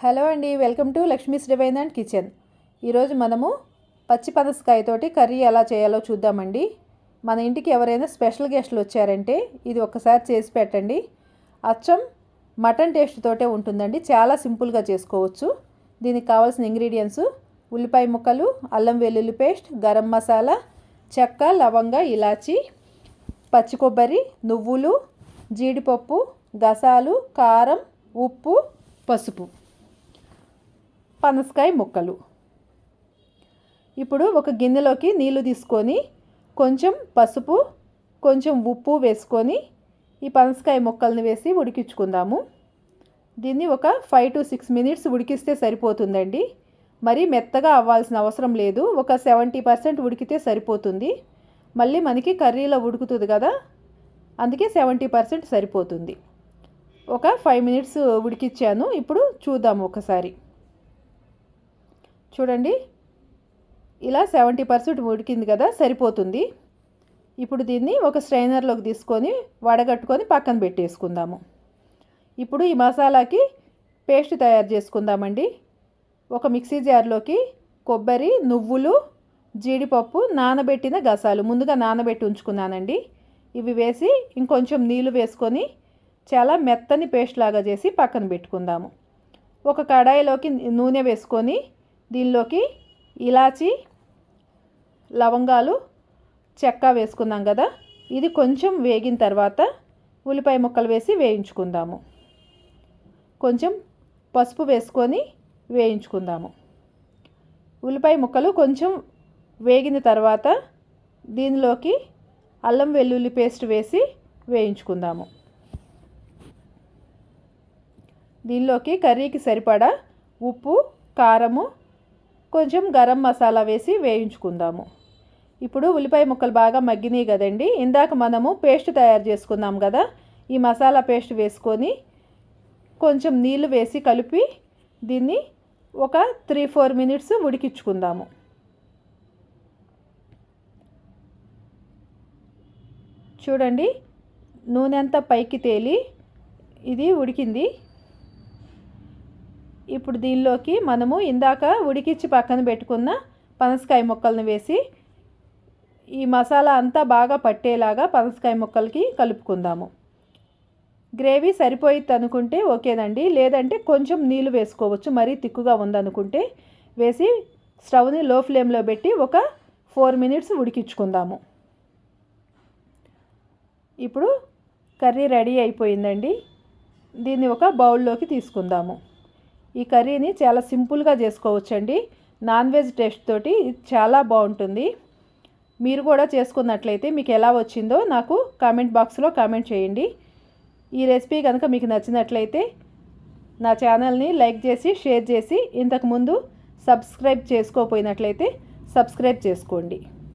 Hello అండి, welcome to Lakshmi's divine and kitchen. ఈరోజు మనము పచ్చి పనసకాయతోటి కర్రీ ఎలా చేయాలో చూద్దామండి. మన ఇంటికి ఎవరైనా స్పెషల్ గెస్ట్లు వచ్చారంటే ఇది ఒక్కసారి చేసి పెట్టండి. అచ్చం మటన్ టేస్ట్ తోటే ఉంటుందండి. చాలా సింపుల్గా చేసుకోవచ్చు. దీనికి కావాల్సిన ఇంగ్రీడియంట్స్: ఉల్లిపాయ ముక్కలు, అల్లం వెల్లుల్లి పేస్ట్, గరం మసాలా, చెక్క, లవంగ, ఇలాచి, పచ్చి కొబ్బరి, నువ్వులు, జీడిపప్పు, గసాలు, కారం, ఉప్పు, పసుపు, పనసకాయ ముక్కలు. ఇప్పుడు ఒక గిన్నెలోకి నీళ్లు తీసుకొని కొంచెం పసుపు, కొంచెం ఉప్పు వేసుకొని ఈ పనసకాయ ముక్కల్ని వేసి ఉడికించుకుందాము. దీన్ని ఒక 5 to 6 minutes ఉడికిస్తే సరిపోతుందండి. మరీ మెత్తగా అవ్వాల్సిన అవసరం లేదు. ఒక 70% ఉడికితే సరిపోతుంది. మళ్ళీ మనకి కర్రీలో ఉడుకుతుంది కదా, అందుకే 70% సరిపోతుంది. ఒక 5 minutes ఉడికించాను. ఇప్పుడు చూద్దాము ఒకసారి. చూడండి, ఇలా 70% ఉడికింది కదా, సరిపోతుంది. ఇప్పుడు దీన్ని ఒక స్ట్రైనర్లోకి తీసుకొని వడగట్టుకొని పక్కన పెట్టేసుకుందాము. ఇప్పుడు ఈ మసాలాకి పేస్ట్ తయారు చేసుకుందామండి. ఒక మిక్సీ జార్లోకి కొబ్బరి, నువ్వులు, జీడిపప్పు, నానబెట్టిన గసాలు ముందుగా నానబెట్టి ఉంచుకున్నానండి. ఇవి వేసి ఇంకొంచెం నీళ్లు వేసుకొని చాలా మెత్తని పేస్ట్ లాగా చేసి పక్కన పెట్టుకుందాము. ఒక కడాయిలోకి నూనె వేసుకొని దీనిలోకి ఇలాచి, లవంగాలు, చెక్క వేసుకున్నాం కదా, ఇది కొంచెం వేగిన తర్వాత ఉల్లిపాయ ముక్కలు వేసి వేయించుకుందాము. కొంచెం పసుపు వేసుకొని వేయించుకుందాము. ఉల్లిపాయ ముక్కలు కొంచెం వేగిన తర్వాత దీనిలోకి అల్లం వెల్లుల్లి పేస్ట్ వేసి వేయించుకుందాము. దీనిలోకి కర్రీకి సరిపడా ఉప్పు, కారము, కొంచెం గరం మసాలా వేసి వేయించుకుందాము. ఇప్పుడు ఉల్లిపాయ ముక్కలు బాగా మగ్గినాయి కదండి. ఇందాక మనము పేస్ట్ తయారు చేసుకున్నాం కదా, ఈ మసాలా పేస్ట్ వేసుకొని కొంచెం నీళ్లు వేసి కలిపి దీన్ని ఒక 3-4 minutes ఉడికించుకుందాము. చూడండి, నూనె అంతా పైకి తేలి ఇది ఉడికింది. ఇప్పుడు దీనిలోకి మనము ఇందాక ఉడికించి పక్కన పెట్టుకున్న పనసకాయ ముక్కలను వేసి ఈ మసాలా అంతా బాగా పట్టేలాగా పనసకాయ ముక్కలకి కలుపుకుందాము. గ్రేవీ సరిపోయిద్ది అనుకుంటే ఓకేనండి, లేదంటే కొంచెం నీళ్ళు వేసుకోవచ్చు. మరీ తిక్కుగా ఉందనుకుంటే వేసి స్టవ్ని లో ఫ్లేమ్లో పెట్టి ఒక 4 minutes ఉడికించుకుందాము. ఇప్పుడు కర్రీ రెడీ అయిపోయిందండి. దీన్ని ఒక బౌల్లోకి తీసుకుందాము. ఈ కర్రీని చాలా సింపుల్గా చేసుకోవచ్చండి. నాన్ వెజ్ టేస్ట్ తోటి చాలా బాగుంటుంది. మీరు కూడా చేసుకున్నట్లయితే మీకు ఎలా వచ్చిందో నాకు కామెంట్ బాక్స్లో కామెంట్ చేయండి. ఈ రెసిపీ కనుక మీకు నచ్చినట్లయితే నా ఛానల్ని లైక్ చేసి షేర్ చేసి ఇంతకుముందు సబ్స్క్రైబ్ చేసుకోకపోయినట్లయితే సబ్స్క్రైబ్ చేసుకోండి.